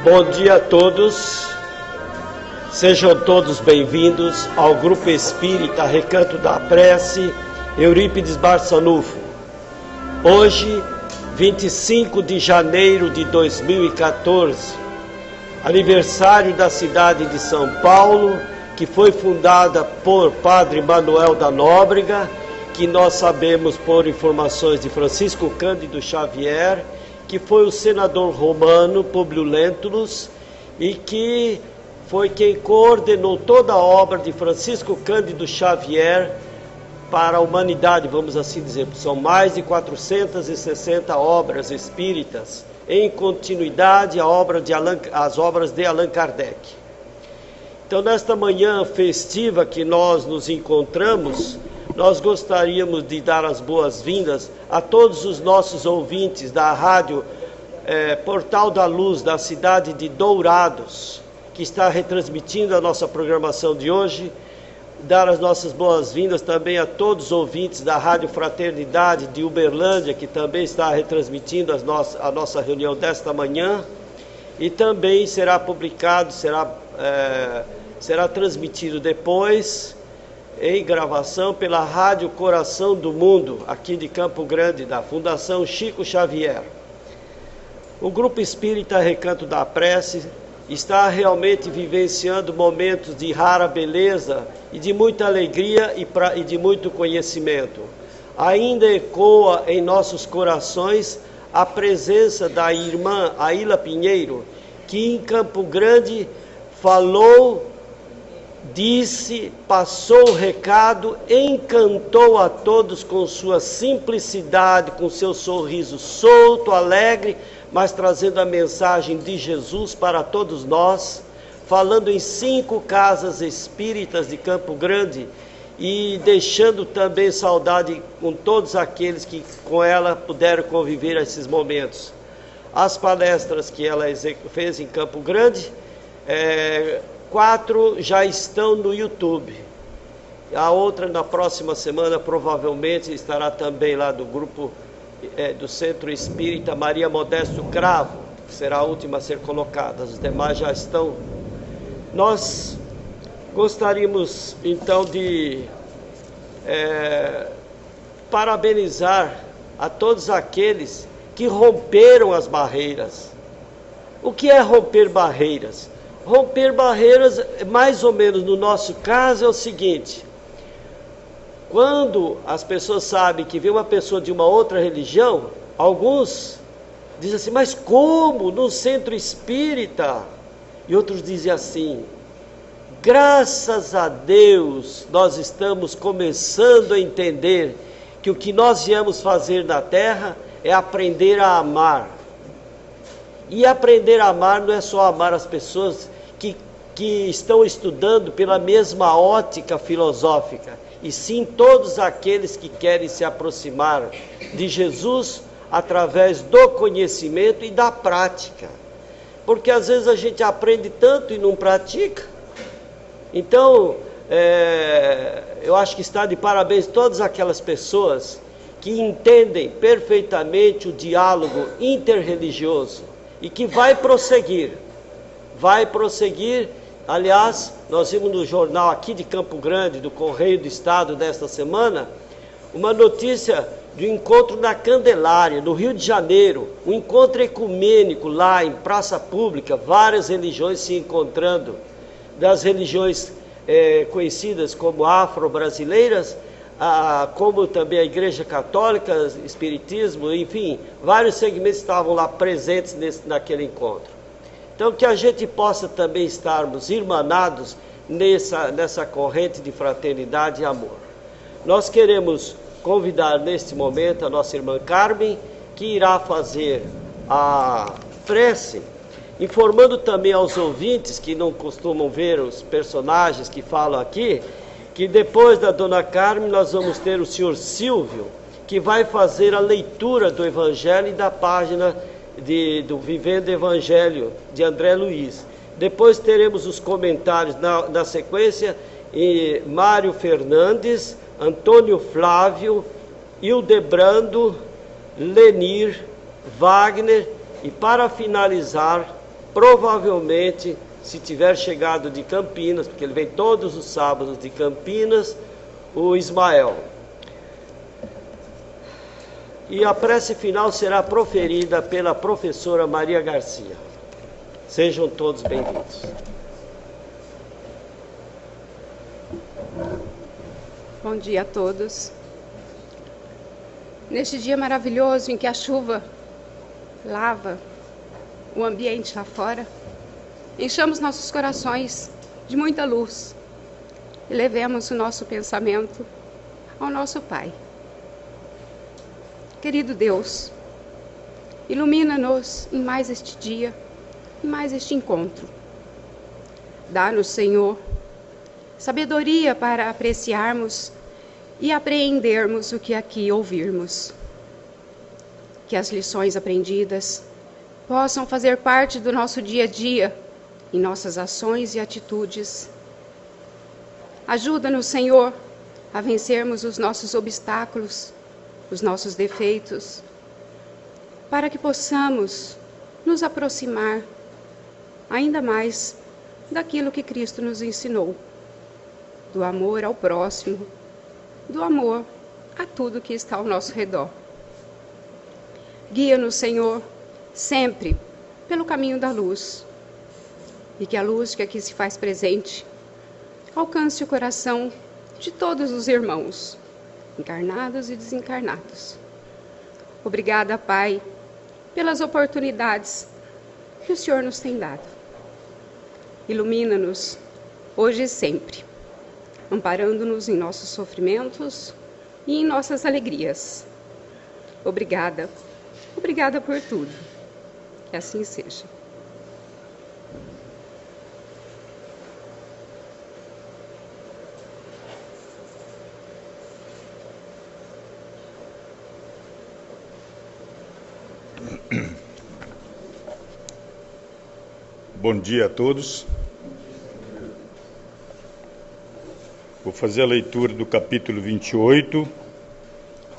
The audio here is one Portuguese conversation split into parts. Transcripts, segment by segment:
Bom dia a todos, sejam todos bem-vindos ao Grupo Espírita Recanto da Prece, Eurípides Barçanufo. Hoje, 25 de janeiro de 2014, aniversário da cidade de São Paulo, que foi fundada por Padre Manuel da Nóbrega, que nós sabemos por informações de Francisco Cândido Xavier, que foi o senador romano Públio Lentulus e que foi quem coordenou toda a obra de Francisco Cândido Xavier para a humanidade, vamos assim dizer. São mais de 460 obras espíritas, em continuidade às obras de Allan Kardec. Então, nesta manhã festiva que nós nos encontramos, nós gostaríamos de dar as boas-vindas a todos os nossos ouvintes da rádio Portal da Luz, da cidade de Dourados, que está retransmitindo a nossa programação de hoje. Dar as nossas boas-vindas também a todos os ouvintes da Rádio Fraternidade de Uberlândia, que também está retransmitindo a nossa reunião desta manhã. E também será publicado, será transmitido depois, em gravação, pela Rádio Coração do Mundo, aqui de Campo Grande, da Fundação Chico Xavier. O Grupo Espírita Recanto da Prece está realmente vivenciando momentos de rara beleza e de muita alegria e de muito conhecimento. Ainda ecoa em nossos corações a presença da irmã Aila Pinheiro, que em Campo Grande falou, disse, passou o recado, encantou a todos com sua simplicidade, com seu sorriso solto, alegre, mas trazendo a mensagem de Jesus para todos nós, falando em 5 casas espíritas de Campo Grande e deixando também saudade com todos aqueles que com ela puderam conviver esses momentos. As palestras que ela fez em Campo Grande, 4 já estão no YouTube. A outra, na próxima semana, provavelmente estará também lá do grupo do Centro Espírita Maria Modesto Cravo, que será a última a ser colocada. Os demais já estão. Nós gostaríamos, então, de parabenizar a todos aqueles que romperam as barreiras. O que é romper barreiras? Romper barreiras, mais ou menos no nosso caso, é o seguinte: quando as pessoas sabem que vem uma pessoa de uma outra religião, alguns dizem assim, mas como? No centro espírita? E outros dizem assim, graças a Deus, nós estamos começando a entender que o que nós viemos fazer na Terra é aprender a amar. E aprender a amar não é só amar as pessoas que estão estudando pela mesma ótica filosófica, e sim todos aqueles que querem se aproximar de Jesus através do conhecimento e da prática. Porque às vezes a gente aprende tanto e não pratica. Então, eu acho que está de parabéns todas aquelas pessoas que entendem perfeitamente o diálogo interreligioso e que vai prosseguir. Aliás, nós vimos no jornal aqui de Campo Grande, do Correio do Estado, desta semana, uma notícia de um encontro na Candelária, no Rio de Janeiro, um encontro ecumênico lá em praça pública, várias religiões se encontrando, das religiões conhecidas como afro-brasileiras, como também a Igreja Católica, Espiritismo, enfim, vários segmentos estavam lá presentes naquele encontro. Então, que a gente possa também estarmos irmanados nessa corrente de fraternidade e amor. Nós queremos convidar neste momento a nossa irmã Carmen, que irá fazer a prece, informando também aos ouvintes que não costumam ver os personagens que falam aqui, que depois da dona Carmen nós vamos ter o senhor Silvio, que vai fazer a leitura do Evangelho e da página do Vivendo Evangelho, de André Luiz. Depois teremos os comentários na sequência, Mário Fernandes, Antônio Flávio, Hildebrando, Lenir, Wagner, e para finalizar, provavelmente, se tiver chegado de Campinas, porque ele vem todos os sábados de Campinas, o Ismael. E a prece final será proferida pela professora Maria Garcia. Sejam todos bem-vindos. Bom dia a todos. Neste dia maravilhoso em que a chuva lava o ambiente lá fora, enchamos nossos corações de muita luz e levemos o nosso pensamento ao nosso Pai. Querido Deus, ilumina-nos em mais este dia, em mais este encontro. Dá-nos, Senhor, sabedoria para apreciarmos e apreendermos o que aqui ouvirmos. Que as lições aprendidas possam fazer parte do nosso dia a dia, em nossas ações e atitudes. Ajuda-nos, Senhor, a vencermos os nossos obstáculos, os nossos defeitos, para que possamos nos aproximar ainda mais daquilo que Cristo nos ensinou, do amor ao próximo, do amor a tudo que está ao nosso redor. Guia-nos, Senhor, sempre pelo caminho da luz, e que a luz que aqui se faz presente alcance o coração de todos os irmãos, encarnados e desencarnados. Obrigada, Pai, pelas oportunidades que o Senhor nos tem dado. Ilumina-nos hoje e sempre, amparando-nos em nossos sofrimentos e em nossas alegrias. Obrigada, obrigada por tudo. Que assim seja. Bom dia a todos. Vou fazer a leitura do capítulo 28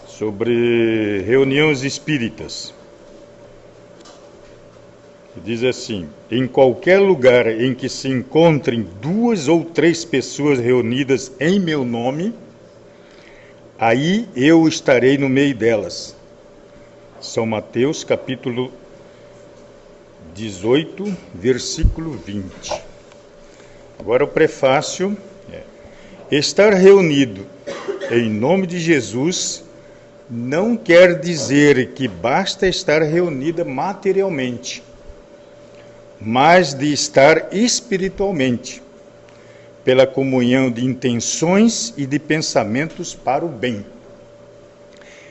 sobre reuniões espíritas. Diz assim: em qualquer lugar em que se encontrem 2 ou 3 pessoas reunidas em meu nome, aí eu estarei no meio delas. São Mateus, capítulo 18, versículo 20. Agora o prefácio é: estar reunido em nome de Jesus não quer dizer que basta estar reunida materialmente, mas de estar espiritualmente, pela comunhão de intenções e de pensamentos para o bem.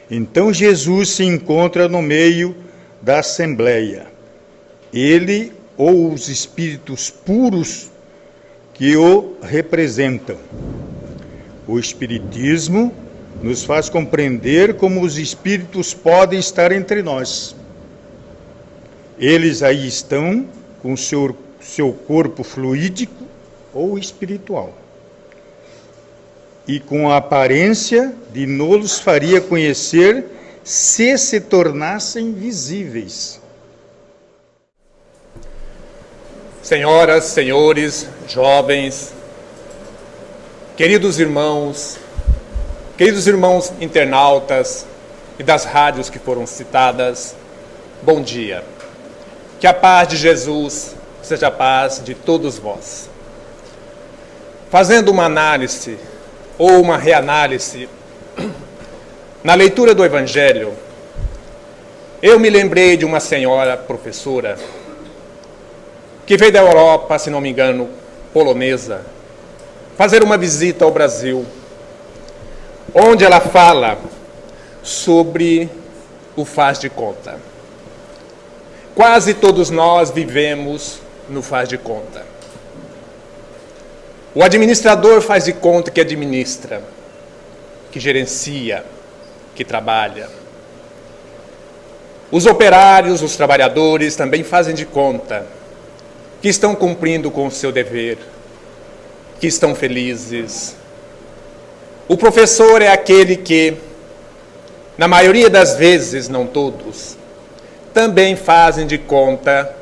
Então Jesus se encontra no meio da assembleia. Ele ou os espíritos puros que o representam. O Espiritismo nos faz compreender como os espíritos podem estar entre nós. Eles aí estão com seu corpo fluídico ou espiritual, e com a aparência de nos faria conhecer se tornassem visíveis. Senhoras, senhores, jovens, queridos irmãos internautas e das rádios que foram citadas, bom dia. Que a paz de Jesus seja a paz de todos vós. Fazendo uma análise ou uma reanálise na leitura do Evangelho, eu me lembrei de uma senhora professora que veio da Europa, se não me engano, polonesa, fazer uma visita ao Brasil, onde ela fala sobre o faz de conta. Quase todos nós vivemos no faz de conta. O administrador faz de conta que administra, que gerencia, que trabalha. Os operários, os trabalhadores também fazem de conta que estão cumprindo com o seu dever, que estão felizes. O professor é aquele que, na maioria das vezes, não todos, também fazem de conta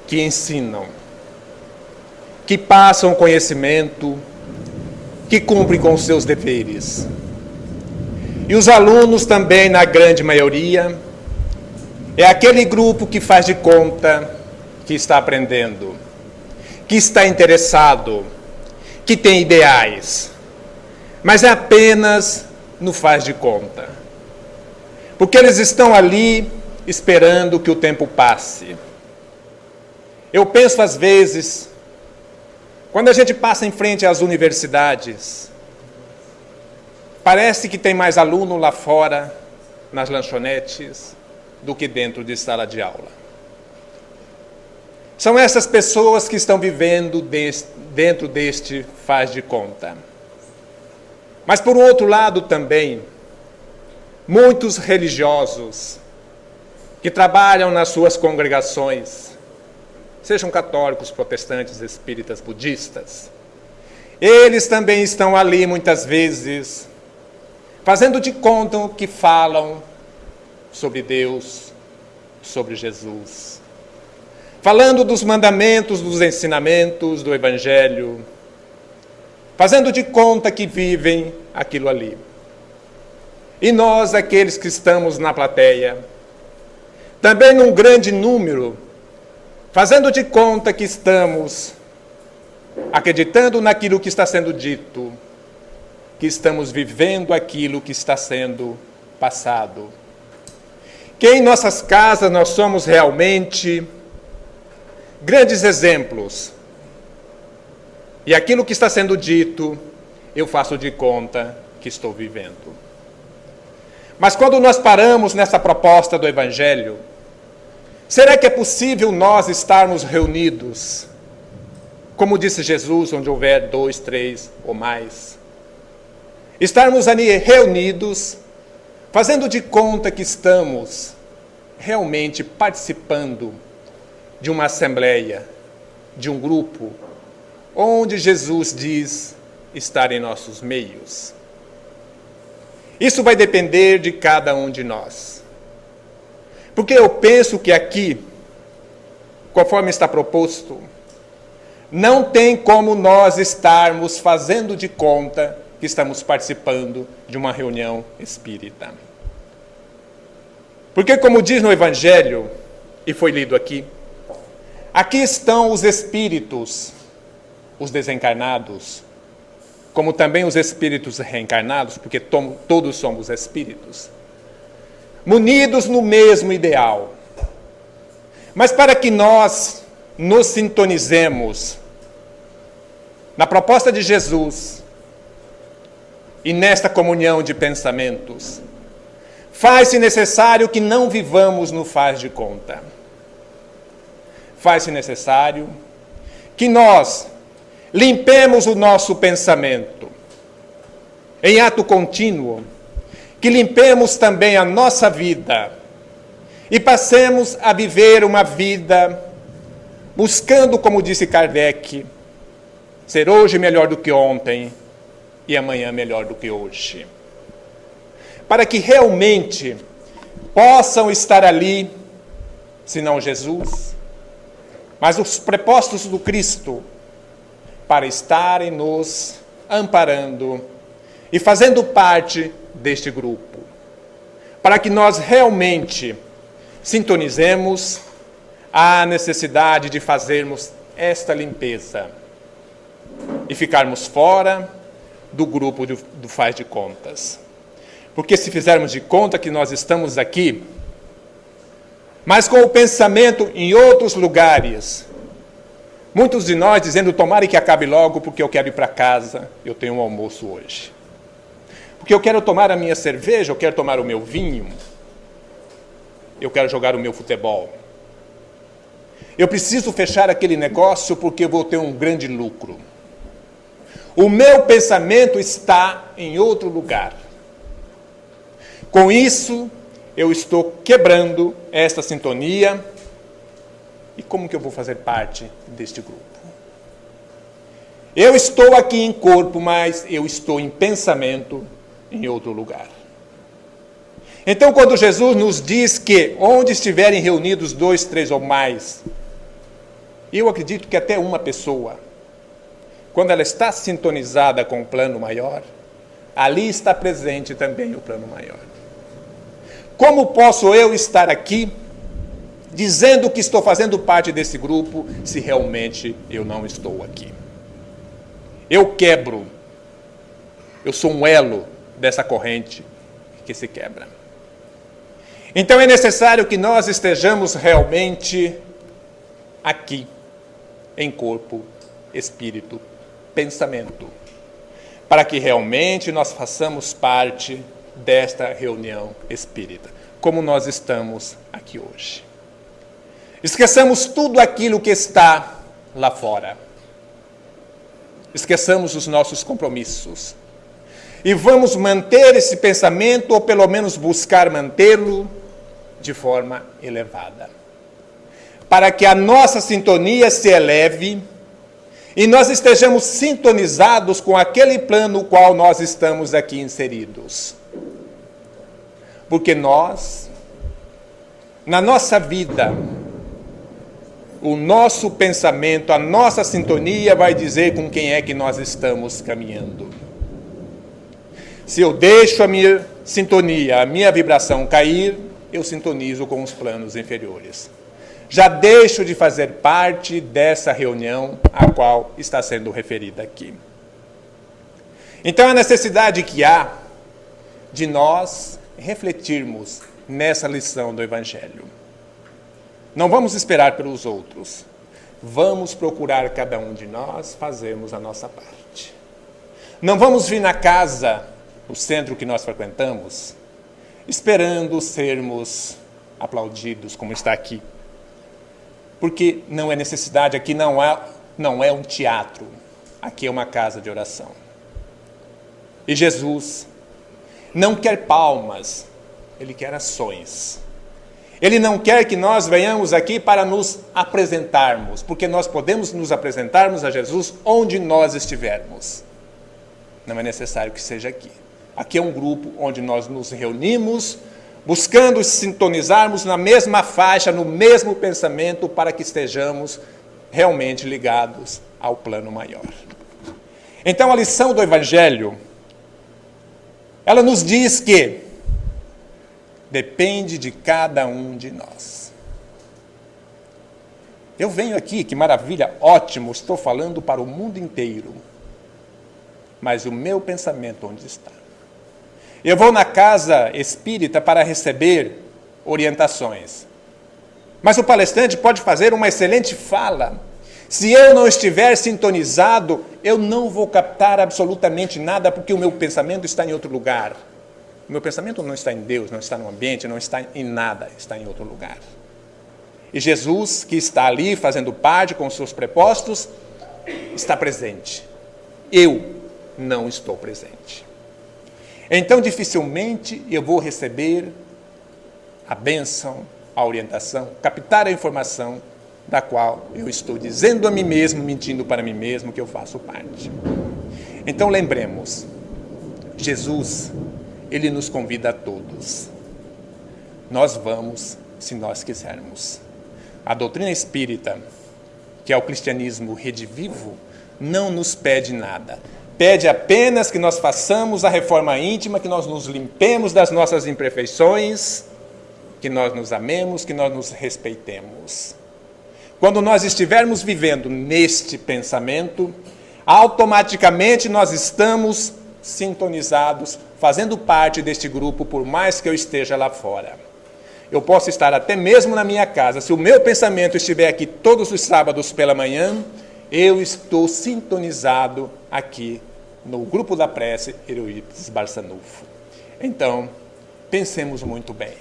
que ensinam, que passam conhecimento, que cumprem com os seus deveres. E os alunos também, na grande maioria, é aquele grupo que faz de conta que está aprendendo, que está interessado, que tem ideais, mas é apenas no faz de conta. Porque eles estão ali esperando que o tempo passe. Eu penso às vezes, quando a gente passa em frente às universidades, parece que tem mais aluno lá fora, nas lanchonetes, do que dentro de sala de aula. São essas pessoas que estão vivendo dentro deste faz de conta. Mas, por outro lado, também, muitos religiosos que trabalham nas suas congregações, sejam católicos, protestantes, espíritas, budistas, eles também estão ali, muitas vezes, fazendo de conta que falam sobre Deus, sobre Jesus, falando dos mandamentos, dos ensinamentos, do Evangelho, fazendo de conta que vivem aquilo ali. E nós, aqueles que estamos na plateia, também num grande número, fazendo de conta que estamos acreditando naquilo que está sendo dito, que estamos vivendo aquilo que está sendo passado. Que em nossas casas nós somos realmente grandes exemplos. E aquilo que está sendo dito, eu faço de conta que estou vivendo. Mas quando nós paramos nessa proposta do Evangelho, será que é possível nós estarmos reunidos, como disse Jesus, onde houver 2, 3 ou mais? Estarmos ali reunidos, fazendo de conta que estamos realmente participando de uma assembleia, de um grupo, onde Jesus diz estar em nossos meios. Isso vai depender de cada um de nós. Porque eu penso que aqui, conforme está proposto, não tem como nós estarmos fazendo de conta que estamos participando de uma reunião espírita. Porque, como diz no Evangelho, e foi lido aqui, aqui estão os espíritos, os desencarnados, como também os espíritos reencarnados, porque todos somos espíritos, munidos no mesmo ideal. Mas para que nós nos sintonizemos na proposta de Jesus e nesta comunhão de pensamentos, faz-se necessário que não vivamos no faz de conta. Faz-se necessário que nós limpemos o nosso pensamento em ato contínuo, que limpemos também a nossa vida e passemos a viver uma vida buscando, como disse Kardec, ser hoje melhor do que ontem e amanhã melhor do que hoje. Para que realmente possam estar ali, se não Jesus, mas os prepostos do Cristo, para estarem nos amparando e fazendo parte deste grupo. Para que nós realmente sintonizemos a necessidade de fazermos esta limpeza e ficarmos fora do grupo do faz de contas. Porque se fizermos de conta que nós estamos aqui, mas com o pensamento em outros lugares, muitos de nós dizendo, tomara que acabe logo porque eu quero ir para casa, eu tenho um almoço hoje. Porque eu quero tomar a minha cerveja, eu quero tomar o meu vinho, eu quero jogar o meu futebol. Eu preciso fechar aquele negócio porque eu vou ter um grande lucro. O meu pensamento está em outro lugar. Com isso, eu estou quebrando esta sintonia. E como que eu vou fazer parte deste grupo? Eu estou aqui em corpo, mas eu estou em pensamento em outro lugar. Então, quando Jesus nos diz que onde estiverem reunidos 2, 3 ou mais, Eu acredito que até uma pessoa, quando ela está sintonizada com o plano maior, ali está presente também o plano maior. Como posso eu estar aqui dizendo que estou fazendo parte desse grupo se realmente eu não estou aqui? Eu quebro. Eu sou um elo dessa corrente que se quebra. Então é necessário que nós estejamos realmente aqui, em corpo, espírito, pensamento, para que realmente nós façamos parte desta reunião espírita, como nós estamos aqui hoje. Esqueçamos tudo aquilo que está lá fora. Esqueçamos os nossos compromissos. E vamos manter esse pensamento, ou pelo menos buscar mantê-lo, de forma elevada. Para que a nossa sintonia se eleve e nós estejamos sintonizados com aquele plano no qual nós estamos aqui inseridos. Porque nós, na nossa vida, o nosso pensamento, a nossa sintonia vai dizer com quem é que nós estamos caminhando. Se eu deixo a minha sintonia, a minha vibração cair, eu sintonizo com os planos inferiores. Já deixo de fazer parte dessa reunião a qual está sendo referida aqui. Então, a necessidade que há de nós refletirmos nessa lição do Evangelho. Não vamos esperar pelos outros. Vamos procurar cada um de nós fazermos a nossa parte. Não vamos vir na casa, no centro que nós frequentamos, esperando sermos aplaudidos, como está aqui. Porque não é necessidade, aqui não é um teatro, aqui é uma casa de oração. E Jesus não quer palmas, Ele quer ações. Ele não quer que nós venhamos aqui para nos apresentarmos, porque nós podemos nos apresentarmos a Jesus onde nós estivermos. Não é necessário que seja aqui. Aqui é um grupo onde nós nos reunimos, buscando sintonizarmos na mesma faixa, no mesmo pensamento, para que estejamos realmente ligados ao plano maior. Então, a lição do Evangelho, ela nos diz que depende de cada um de nós. Eu venho aqui, que maravilha, ótimo, estou falando para o mundo inteiro. Mas o meu pensamento onde está? Eu vou na casa espírita para receber orientações. Mas o palestrante pode fazer uma excelente fala. Se eu não estiver sintonizado, eu não vou captar absolutamente nada, porque o meu pensamento está em outro lugar. O meu pensamento não está em Deus, não está no ambiente, não está em nada, está em outro lugar. E Jesus, que está ali fazendo parte com os seus prepostos, está presente. Eu não estou presente. Então, dificilmente eu vou receber a bênção, a orientação, captar a informação da qual eu estou dizendo a mim mesmo, mentindo para mim mesmo que eu faço parte. Então, lembremos, Jesus, Ele nos convida a todos. Nós vamos, se nós quisermos. A doutrina espírita, que é o cristianismo redivivo, não nos pede nada. Pede apenas que nós façamos a reforma íntima, que nós nos limpemos das nossas imperfeições, que nós nos amemos, que nós nos respeitemos. Quando nós estivermos vivendo neste pensamento, automaticamente nós estamos sintonizados, fazendo parte deste grupo, por mais que eu esteja lá fora. Eu posso estar até mesmo na minha casa. Se o meu pensamento estiver aqui todos os sábados pela manhã, eu estou sintonizado aqui no grupo da prece Eurípides Barçanufo. Então, pensemos muito bem.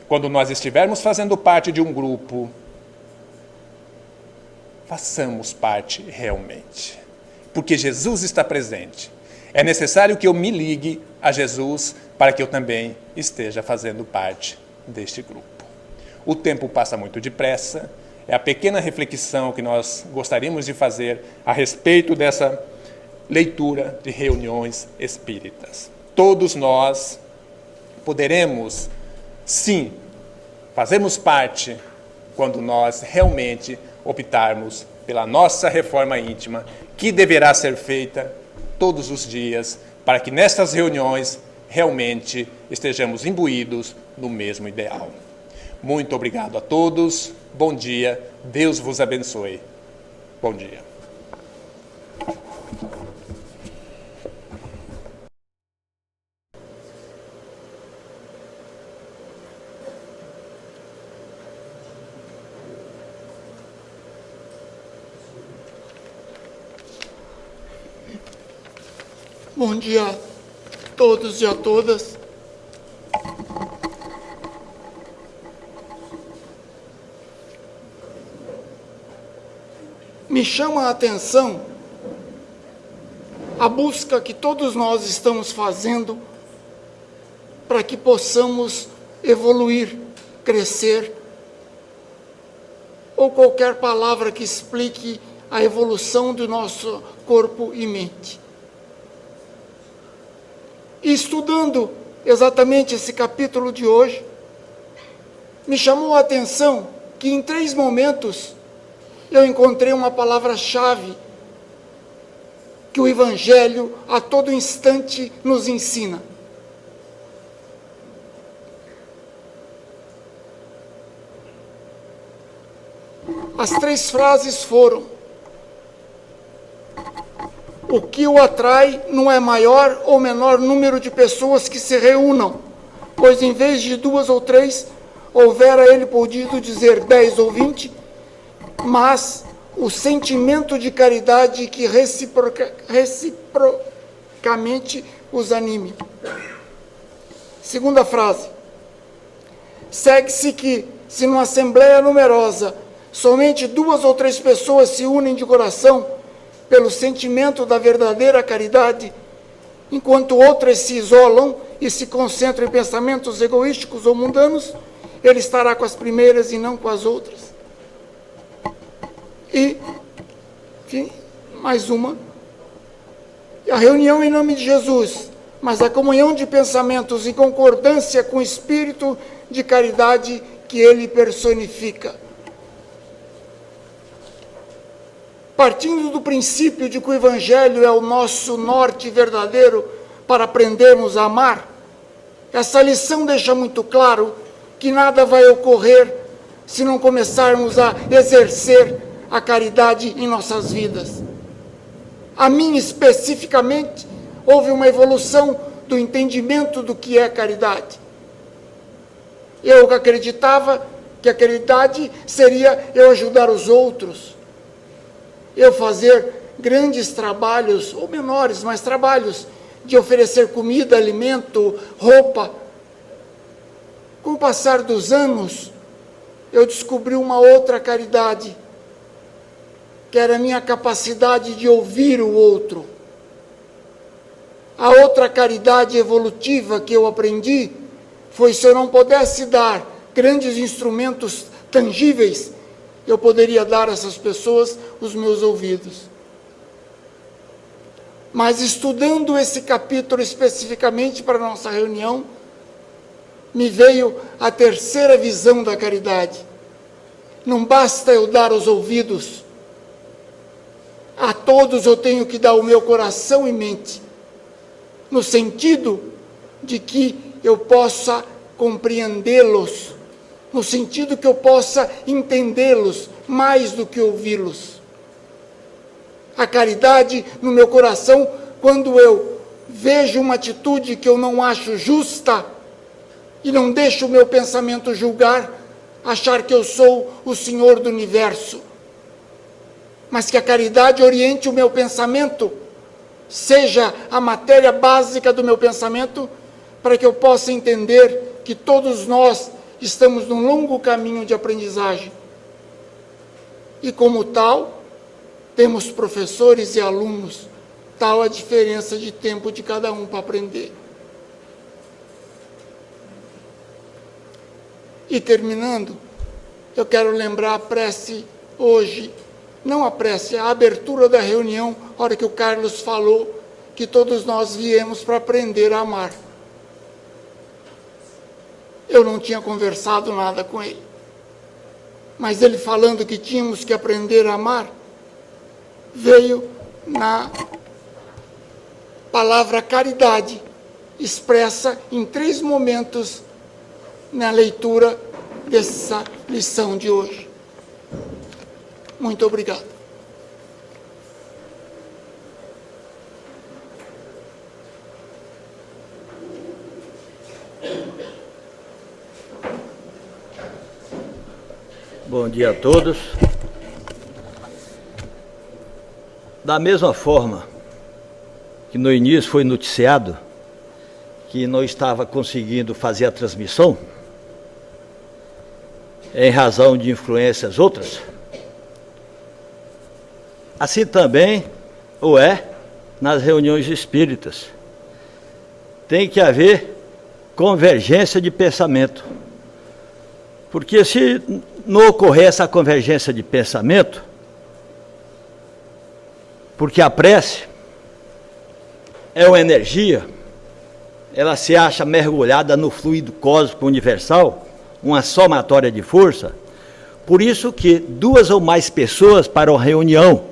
Quando nós estivermos fazendo parte de um grupo, façamos parte realmente. Porque Jesus está presente. É necessário que eu me ligue a Jesus para que eu também esteja fazendo parte deste grupo. O tempo passa muito depressa. É a pequena reflexão que nós gostaríamos de fazer a respeito dessa leitura de reuniões espíritas. Todos nós poderemos, sim, fazermos parte quando nós realmente optarmos pela nossa reforma íntima, que deverá ser feita todos os dias, para que nestas reuniões realmente estejamos imbuídos no mesmo ideal. Muito obrigado a todos, bom dia, Deus vos abençoe. Bom dia. Bom dia a todos e a todas. Me chama a atenção a busca que todos nós estamos fazendo para que possamos evoluir, crescer, ou qualquer palavra que explique a evolução do nosso corpo e mente. E estudando exatamente esse capítulo de hoje, me chamou a atenção que em 3 momentos eu encontrei uma palavra-chave que o Evangelho a todo instante nos ensina. As 3 frases foram: o que o atrai não é maior ou menor número de pessoas que se reúnam, pois em vez de 2 ou 3, houvera ele podido dizer 10 ou 20, mas o sentimento de caridade que reciprocamente os anime. Segunda frase: segue-se que, se numa assembleia numerosa, somente 2 ou 3 pessoas se unem de coração, pelo sentimento da verdadeira caridade, enquanto outras se isolam e se concentram em pensamentos egoísticos ou mundanos, ele estará com as primeiras e não com as outras. E, enfim, mais uma. A reunião em nome de Jesus, mas a comunhão de pensamentos em concordância com o espírito de caridade que ele personifica. Partindo do princípio de que o Evangelho é o nosso norte verdadeiro para aprendermos a amar, essa lição deixa muito claro que nada vai ocorrer se não começarmos a exercer a caridade em nossas vidas. A mim, especificamente, houve uma evolução do entendimento do que é caridade. Eu acreditava que a caridade seria eu ajudar os outros, eu fazer grandes trabalhos, ou menores, mas trabalhos, de oferecer comida, alimento, roupa. Com o passar dos anos, eu descobri uma outra caridade, que era a minha capacidade de ouvir o outro. A outra caridade evolutiva que eu aprendi foi: se eu não pudesse dar grandes instrumentos tangíveis, eu poderia dar a essas pessoas os meus ouvidos. Mas estudando esse capítulo especificamente para a nossa reunião, me veio a terceira visão da caridade. Não basta eu dar os ouvidos. A todos eu tenho que dar o meu coração e mente, no sentido de que eu possa compreendê-los, no sentido que eu possa entendê-los mais do que ouvi-los. A caridade no meu coração, quando eu vejo uma atitude que eu não acho justa, e não deixo o meu pensamento julgar, achar que eu sou o Senhor do universo, mas que a caridade oriente o meu pensamento, seja a matéria básica do meu pensamento, para que eu possa entender que todos nós estamos num longo caminho de aprendizagem. E como tal, temos professores e alunos, tal a diferença de tempo de cada um para aprender. E terminando, eu quero lembrar a prece hoje, não a prece, a abertura da reunião, a hora que o Carlos falou que todos nós viemos para aprender a amar. Eu não tinha conversado nada com ele. mas ele falando que tínhamos que aprender a amar, veio na palavra caridade, expressa em 3 momentos na leitura dessa lição de hoje. Muito obrigado. Bom dia a todos. Da mesma forma que no início foi noticiado que não estava conseguindo fazer a transmissão, em razão de influências outras, assim também o é nas reuniões espíritas. Tem que haver convergência de pensamento, porque se não ocorrer essa convergência de pensamento, porque a prece é uma energia, ela se acha mergulhada no fluido cósmico universal, uma somatória de força. Por isso que 2 ou mais pessoas para uma reunião,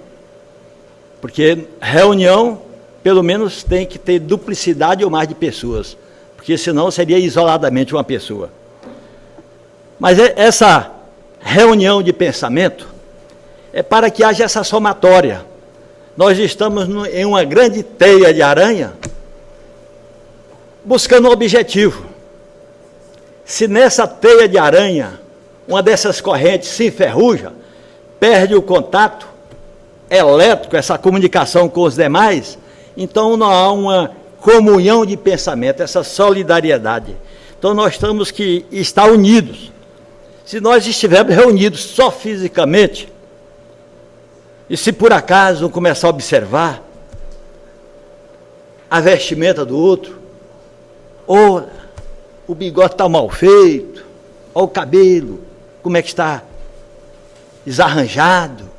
porque reunião pelo menos tem que ter duplicidade ou mais de pessoas, porque senão seria isoladamente uma pessoa. Mas essa reunião de pensamento é para que haja essa somatória. Nós estamos em uma grande teia de aranha, buscando um objetivo. Se nessa teia de aranha, uma dessas correntes se enferruja, perde o contato elétrico, essa comunicação com os demais, então não há uma comunhão de pensamento, essa solidariedade. Então nós temos que estar unidos. Se nós estivermos reunidos só fisicamente, e se por acaso começar a observar a vestimenta do outro, ou o bigode está mal feito, ou o cabelo, como é que está desarranjado,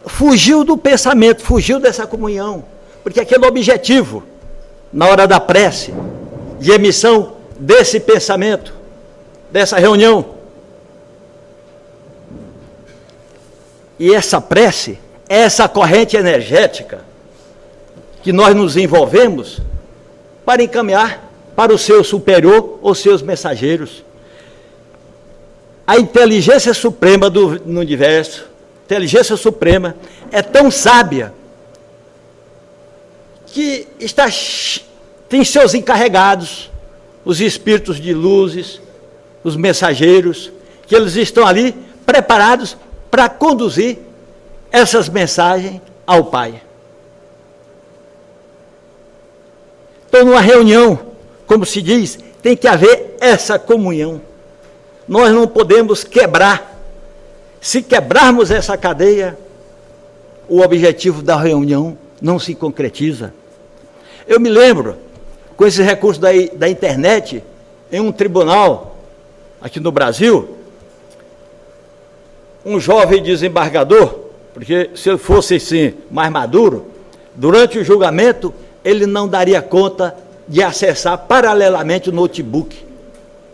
fugiu do pensamento, fugiu dessa comunhão, porque aquele objetivo, na hora da prece, de emissão desse pensamento, dessa reunião, e essa prece, essa corrente energética que nós nos envolvemos para encaminhar para o seu superior ou seus mensageiros. A inteligência suprema no universo, inteligência suprema, é tão sábia que tem seus encarregados, os espíritos de luzes, os mensageiros, que eles estão ali preparados para conduzir essas mensagens ao Pai. Então, numa reunião, como se diz, tem que haver essa comunhão. Nós não podemos quebrar. Se quebrarmos essa cadeia, o objetivo da reunião não se concretiza. Eu me lembro, com esses recursos da internet, em um tribunal aqui no Brasil, um jovem desembargador, porque se ele fosse assim, mais maduro, durante o julgamento, ele não daria conta de acessar paralelamente o notebook.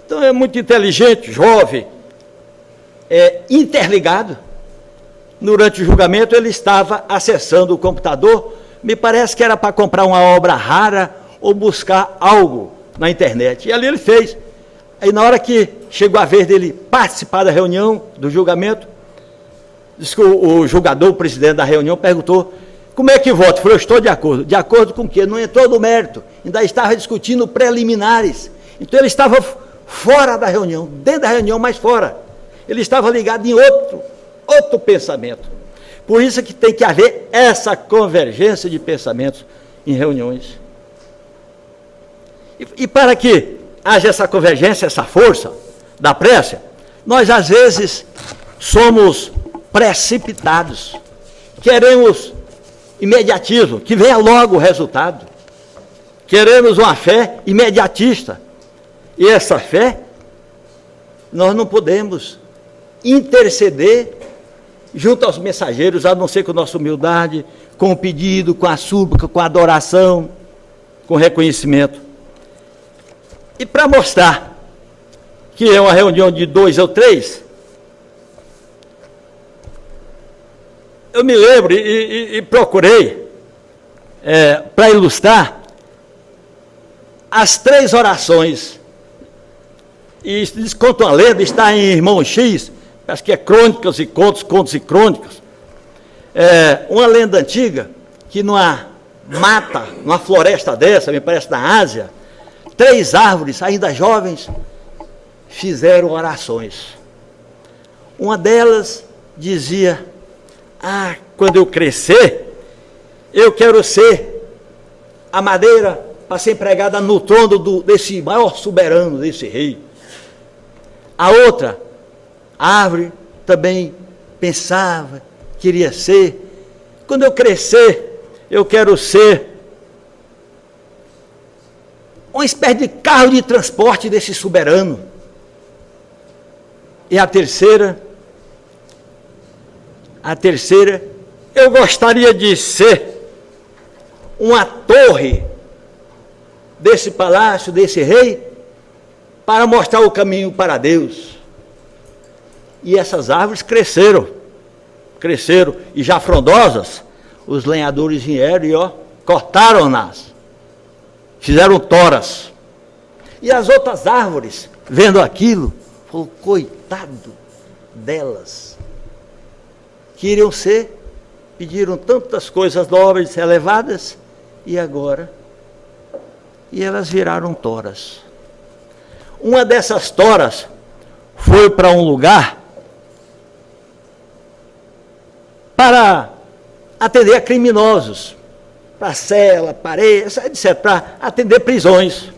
Então é muito inteligente, jovem, interligado. Durante o julgamento ele estava acessando o computador, me parece que era para comprar uma obra rara ou buscar algo na internet. E ali ele fez. Aí na hora que chegou a vez dele participar da reunião, do julgamento, disse que o julgador, o presidente da reunião, perguntou: como é que vota? Eu falei: eu estou de acordo. De acordo com o quê? Não entrou no mérito, ainda estava discutindo preliminares. Então ele estava fora da reunião, dentro da reunião, mas fora. Ele estava ligado em outro pensamento. Por isso que tem que haver essa convergência de pensamentos em reuniões. E para que haja essa convergência, essa força da prece, nós às vezes somos precipitados, queremos imediatismo, que venha logo o resultado, queremos uma fé imediatista, e essa fé nós não podemos interceder junto aos mensageiros, a não ser com nossa humildade, com o pedido, com a súplica, com a adoração, com reconhecimento. E para mostrar que é uma reunião de 2 ou 3, eu me lembro e procurei, para ilustrar, as 3 orações. E eles contam a lenda, está em Irmão X, acho que é Crônicas e Contos, Contos e Crônicas. Uma lenda antiga, que numa mata, numa floresta dessa, me parece na Ásia, 3 árvores, ainda jovens, fizeram orações. Uma delas dizia: quando eu crescer, eu quero ser a madeira para ser empregada no trono desse maior soberano, desse rei. A outra árvore também pensava, queria ser: quando eu crescer, eu quero ser uma espécie de carro de transporte desse soberano. E a terceira, eu gostaria de ser uma torre desse palácio, desse rei, para mostrar o caminho para Deus. E essas árvores cresceram, e já frondosas, os lenhadores vieram e cortaram-nas, fizeram toras. E as outras árvores, vendo aquilo, falaram: coitado delas, queriam ser, pediram tantas coisas nobres, elevadas, e agora? E elas viraram toras. Uma dessas toras foi para um lugar para atender a criminosos, para cela, parede, etc., para atender prisões.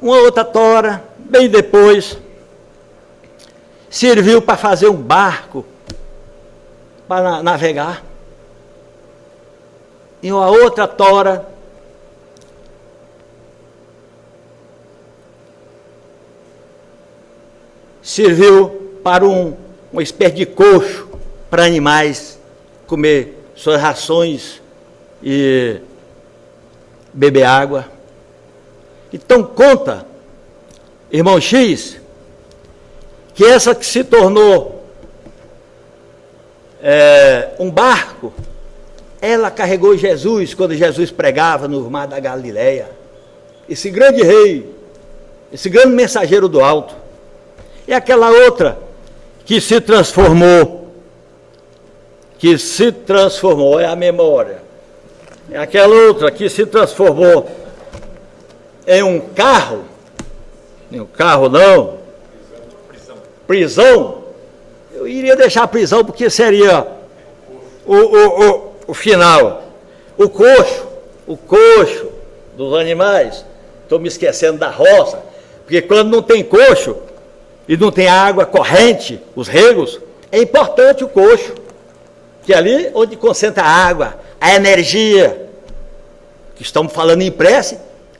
Uma outra tora, bem depois, serviu para fazer um barco para navegar. E uma outra tora serviu para uma espécie de coxo para animais comer suas rações e beber água. Então conta, irmão X, que essa que se tornou um barco, ela carregou Jesus quando Jesus pregava no mar da Galileia. Esse grande rei, esse grande mensageiro do alto. E aquela outra que se transformou, é a memória. É aquela outra que se transformou em um carro, não, prisão. Eu iria deixar a prisão porque seria o final. O coxo dos animais. Estou me esquecendo da roça, porque quando não tem coxo e não tem água corrente, os regos, é importante o coxo, que é ali onde concentra a água, a energia, que estamos falando em prece,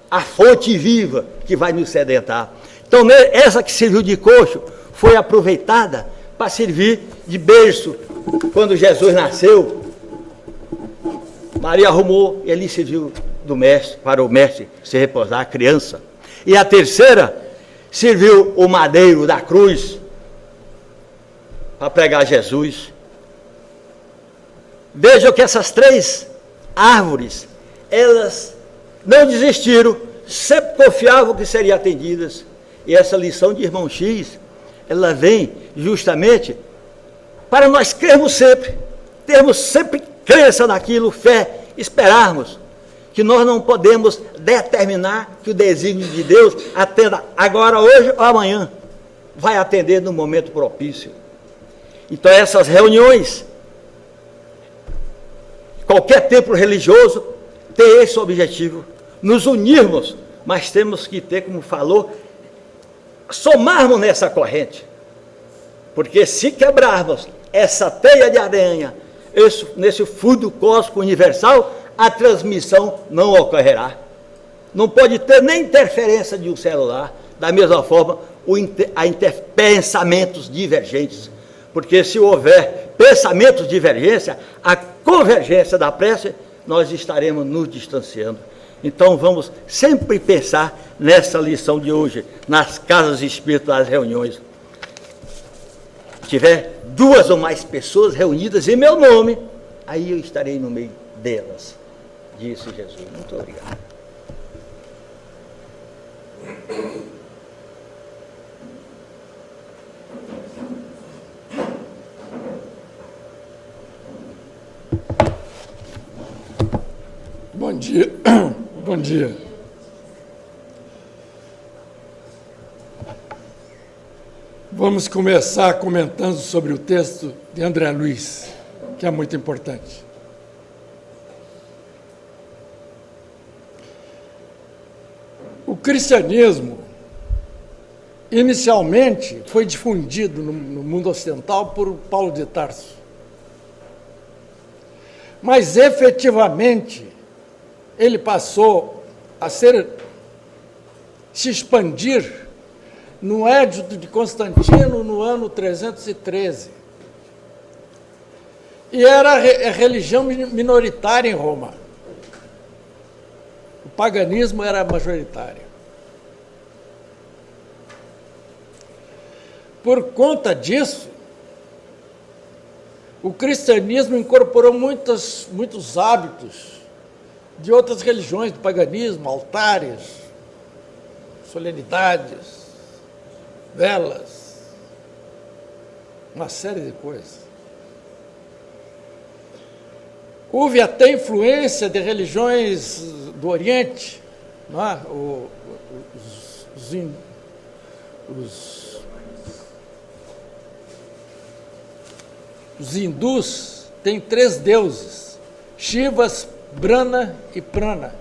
a fonte viva que vai nos sedentar. Então, essa que serviu de coxo foi aproveitada para servir de berço. Quando Jesus nasceu, Maria arrumou e ali serviu do mestre, para o mestre se repousar, a criança. E a terceira serviu o madeiro da cruz para pregar Jesus. Vejam que essas 3 árvores, elas não desistiram, sempre confiavam que seriam atendidas. E essa lição de irmão X, ela vem justamente para nós crermos sempre, termos sempre crença naquilo, fé, esperarmos que nós não podemos determinar que o desígnio de Deus atenda agora, hoje ou amanhã. Vai atender no momento propício. Então essas reuniões, qualquer templo religioso tem esse objetivo, nos unirmos, mas temos que ter, como falou, somarmos nessa corrente. Porque se quebrarmos essa teia de aranha, nesse fluido cósmico universal, a transmissão não ocorrerá. Não pode ter nem interferência de um celular, da mesma forma, pensamentos divergentes. Porque se houver pensamentos divergentes, a convergência da prece, nós estaremos nos distanciando. Então vamos sempre pensar nessa lição de hoje, nas casas espíritas, nas reuniões. tiver 2 ou mais pessoas reunidas em meu nome, aí eu estarei no meio delas, disse Jesus. Muito obrigado. Bom dia. Bom dia. Vamos começar comentando sobre o texto de André Luiz, que é muito importante. O cristianismo, inicialmente, foi difundido no mundo ocidental por Paulo de Tarso. Mas, efetivamente, ele passou a se expandir no Édito de Constantino, no ano 313. E era a religião minoritária em Roma. O paganismo era majoritário. Por conta disso, o cristianismo incorporou muitos hábitos de outras religiões, do paganismo, altares, solenidades, velas, uma série de coisas. Houve até influência de religiões do Oriente, não é? Os hindus têm 3 deuses, Shivas, Brahma e Prana.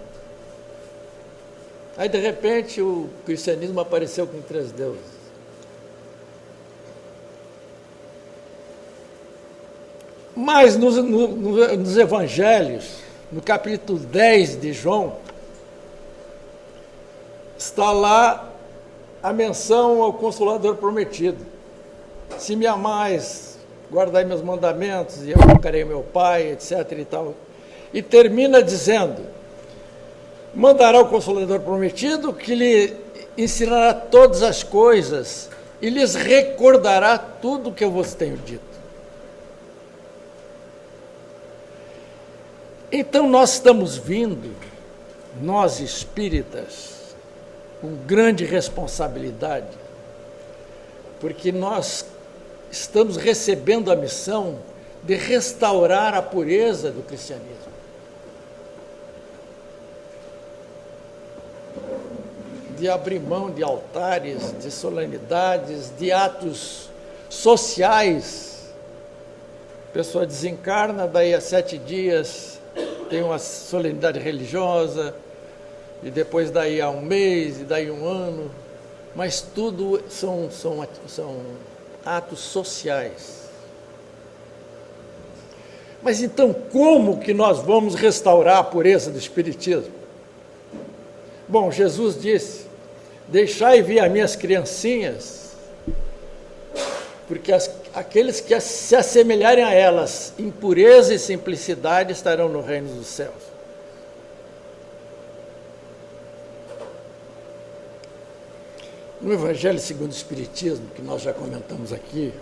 Aí, de repente, o cristianismo apareceu com 3 deuses. Mas nos evangelhos, no capítulo 10 de João, está lá a menção ao Consolador prometido. Se me amais, guardai meus mandamentos, e eu invocarei meu Pai, etc. e tal. E termina dizendo: mandará o Consolador prometido, que lhe ensinará todas as coisas e lhes recordará tudo o que eu vos tenho dito. Então nós estamos vindo, nós espíritas, com grande responsabilidade, porque nós estamos recebendo a missão de restaurar a pureza do cristianismo. De abrir mão de altares, de solenidades, de atos sociais. A pessoa desencarna, daí a 7 dias tem uma solenidade religiosa, e depois daí a 1 mês, e daí 1 ano, mas tudo são atos sociais. Mas então, como que nós vamos restaurar a pureza do Espiritismo? Bom, Jesus disse: deixai vir as minhas criancinhas, porque aqueles que se assemelharem a elas em pureza e simplicidade estarão no reino dos céus. No Evangelho segundo o Espiritismo, que nós já comentamos aqui,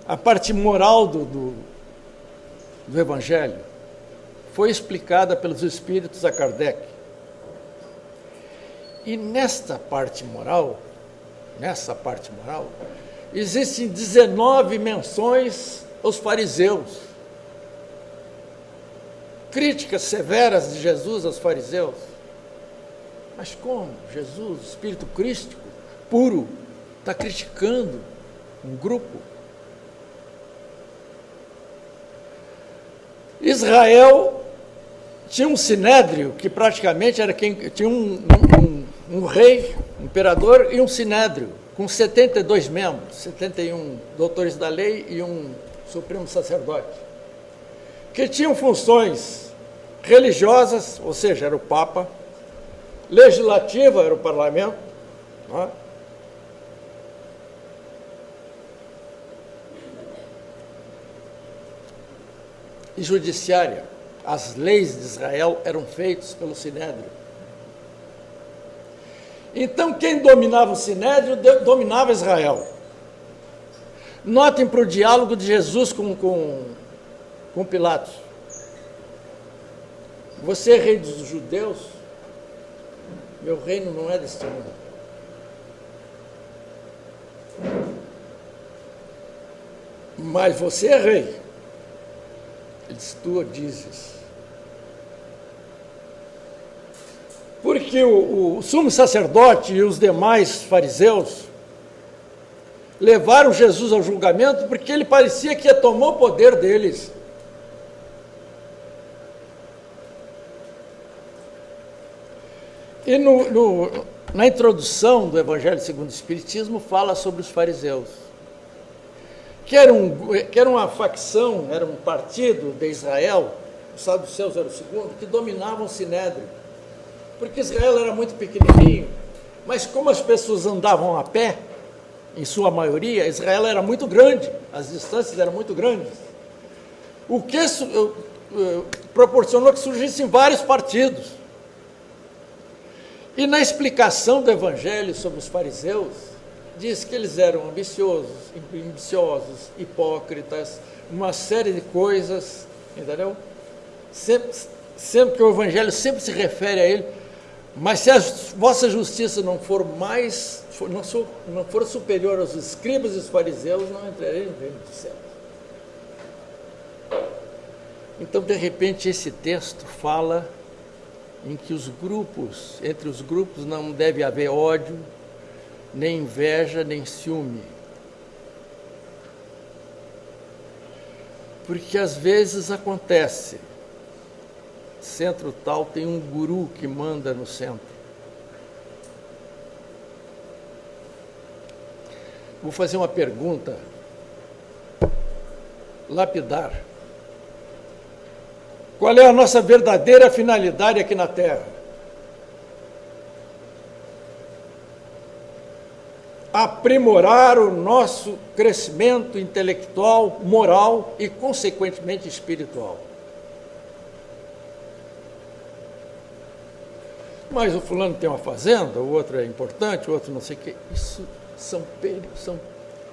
a parte moral do Evangelho foi explicada pelos Espíritos a Kardec. E nessa parte moral, existem 19 menções aos fariseus. Críticas severas de Jesus aos fariseus. Mas como Jesus, o Espírito Crístico, puro, está criticando um grupo? Israel tinha um sinédrio, que praticamente era quem tinha um rei, um imperador, e um sinédrio, com 72 membros, 71 doutores da lei e um supremo sacerdote, que tinham funções religiosas, ou seja, era o Papa, legislativa, era o parlamento, não é? E judiciária. As leis de Israel eram feitas pelo sinédrio. Então, quem dominava o sinédrio, dominava Israel. Notem para o diálogo de Jesus com Pilatos. Você é rei dos judeus? Meu reino não é deste mundo. Mas você é rei. Ele disse, tu dizes. Porque o sumo sacerdote e os demais fariseus levaram Jesus ao julgamento porque ele parecia que ia tomar o poder deles. E na introdução do Evangelho segundo o Espiritismo fala sobre os fariseus, que era uma facção, era um partido de Israel, os saduceus era o segundo, que dominavam o Sinédrio, porque Israel era muito pequenininho, mas como as pessoas andavam a pé, em sua maioria, Israel era muito grande, as distâncias eram muito grandes, o que proporcionou que surgissem vários partidos. E na explicação do Evangelho sobre os fariseus, diz que eles eram ambiciosos, hipócritas, uma série de coisas, entendeu? Sempre que o Evangelho sempre se refere a ele, mas se a vossa justiça não for não for superior aos escribas e os fariseus, não entrarei no reino dos céus. Então, de repente, esse texto fala em que entre os grupos não deve haver ódio, nem inveja, nem ciúme. Porque às vezes acontece, centro tal tem um guru que manda no centro. Vou fazer uma pergunta lapidar. Qual é a nossa verdadeira finalidade aqui na Terra? Aprimorar o nosso crescimento intelectual, moral e, consequentemente, espiritual. Mas o fulano tem uma fazenda, o outro é importante, o outro não sei o quê. Isso são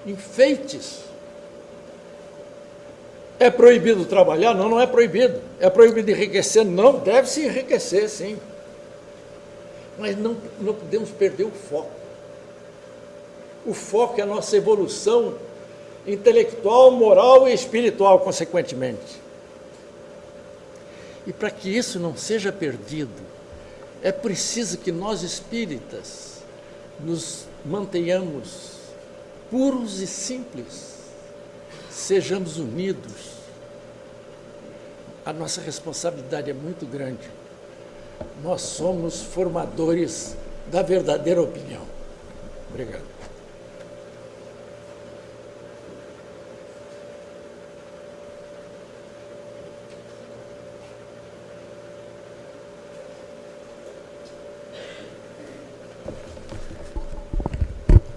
enfeites. É proibido trabalhar? Não, não é proibido. É proibido enriquecer? Não, deve-se enriquecer, sim. Mas não podemos perder o foco. O foco é a nossa evolução intelectual, moral e espiritual, consequentemente. E para que isso não seja perdido, é preciso que nós espíritas nos mantenhamos puros e simples, sejamos unidos. A nossa responsabilidade é muito grande. Nós somos formadores da verdadeira opinião. Obrigado.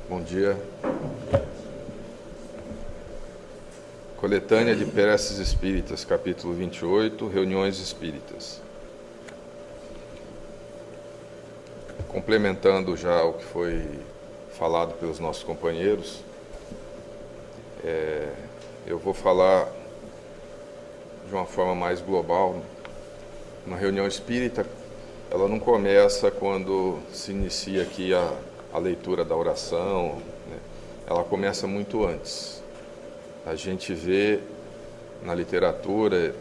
Bom dia. Coletânea de Preces Espíritas, capítulo 28, Reuniões Espíritas. Complementando já o que foi falado pelos nossos companheiros, eu vou falar de uma forma mais global. Uma reunião espírita, ela não começa quando se inicia aqui a leitura da oração, né? Ela começa muito antes. A gente vê na literatura,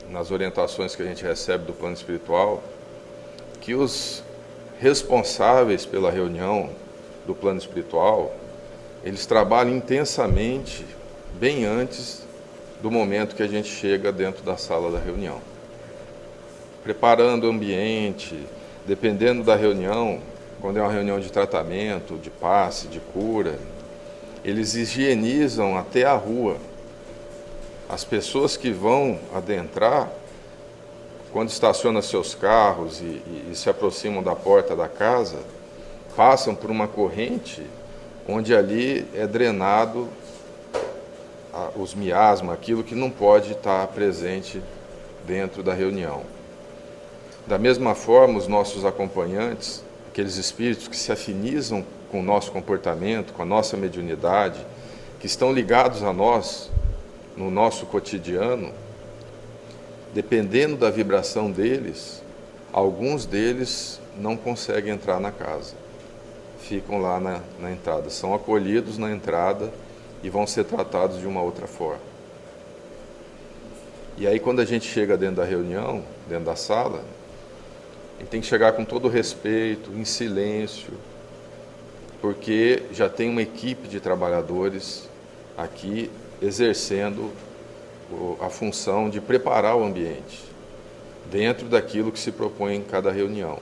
nas orientações que a gente recebe do plano espiritual, que os responsáveis pela reunião do plano espiritual, eles trabalham intensamente bem antes do momento que a gente chega dentro da sala da reunião. Preparando o ambiente, dependendo da reunião, quando é uma reunião de tratamento, de passe, de cura, eles higienizam até a rua. As pessoas que vão adentrar, quando estacionam seus carros e se aproximam da porta da casa, passam por uma corrente onde ali é drenado os miasmas, aquilo que não pode estar presente dentro da reunião. Da mesma forma, os nossos acompanhantes, aqueles espíritos que se afinizam com o nosso comportamento, com a nossa mediunidade, que estão ligados a nós, no nosso cotidiano, dependendo da vibração deles, alguns deles não conseguem entrar na casa. Ficam lá na entrada, são acolhidos na entrada e vão ser tratados de uma outra forma. E aí, quando a gente chega dentro da reunião, dentro da sala, a gente tem que chegar com todo respeito, em silêncio, porque já tem uma equipe de trabalhadores aqui exercendo a função de preparar o ambiente dentro daquilo que se propõe em cada reunião.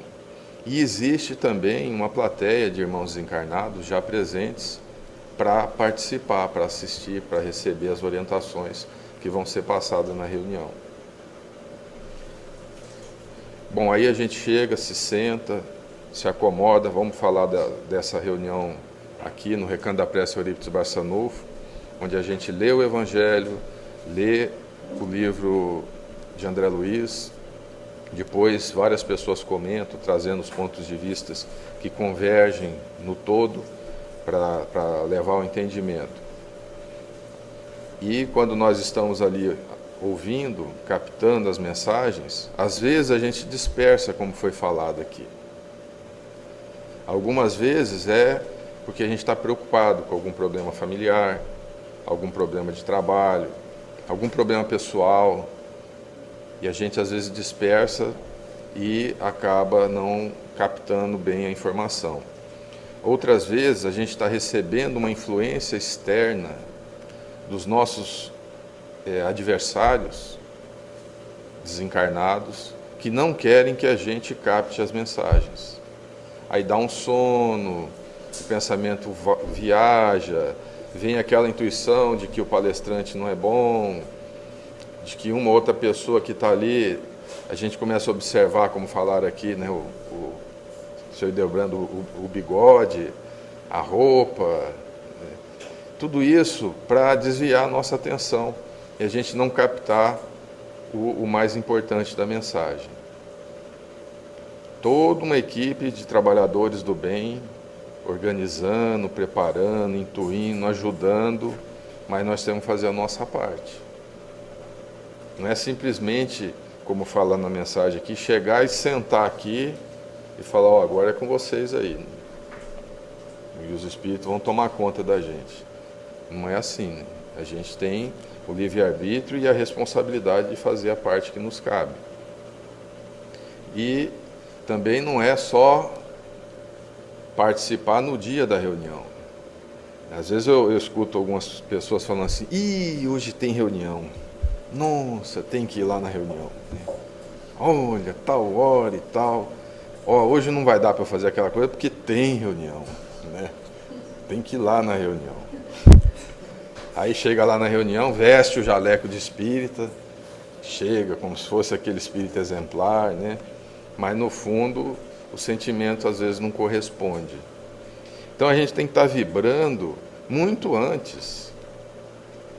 E existe também uma plateia de irmãos desencarnados já presentes para participar, para assistir, para receber as orientações que vão ser passadas na reunião. Bom, aí a gente chega, se senta, se acomoda, vamos falar dessa reunião aqui no Recanto da Prece Eurípides Barçanufo, onde a gente lê o Evangelho, lê o livro de André Luiz, depois várias pessoas comentam, trazendo os pontos de vista que convergem no todo para levar ao entendimento. E quando nós estamos ali ouvindo, captando as mensagens, às vezes a gente dispersa, como foi falado aqui. Algumas vezes é porque a gente está preocupado com algum problema familiar, algum problema de trabalho, algum problema pessoal, e a gente às vezes dispersa e acaba não captando bem a informação. Outras vezes a gente está recebendo uma influência externa dos nossos adversários desencarnados que não querem que a gente capte as mensagens. Aí dá um sono, o pensamento viaja, vem aquela intuição de que o palestrante não é bom, de que uma outra pessoa que está ali, a gente começa a observar, como falaram aqui, né, o senhor Ideobrando, o bigode, a roupa, tudo isso para desviar a nossa atenção e a gente não captar o mais importante da mensagem. Toda uma equipe de trabalhadores do bem, organizando, preparando, intuindo, ajudando, mas nós temos que fazer a nossa parte. Não é simplesmente, como fala na mensagem aqui, chegar e sentar aqui e falar, ó, agora é com vocês aí. E os espíritos vão tomar conta da gente. Não é assim, né? A gente tem o livre-arbítrio e a responsabilidade de fazer a parte que nos cabe. E também não é só participar no dia da reunião. Às vezes eu escuto algumas pessoas falando assim, hoje tem reunião. Nossa, tem que ir lá na reunião. Olha, tal hora e tal. Hoje não vai dar para eu fazer aquela coisa porque tem reunião, né? Tem que ir lá na reunião. Aí chega lá na reunião, veste o jaleco de espírita, chega como se fosse aquele espírito exemplar, né? Mas no fundo o sentimento às vezes não corresponde. Então a gente tem que estar vibrando muito antes.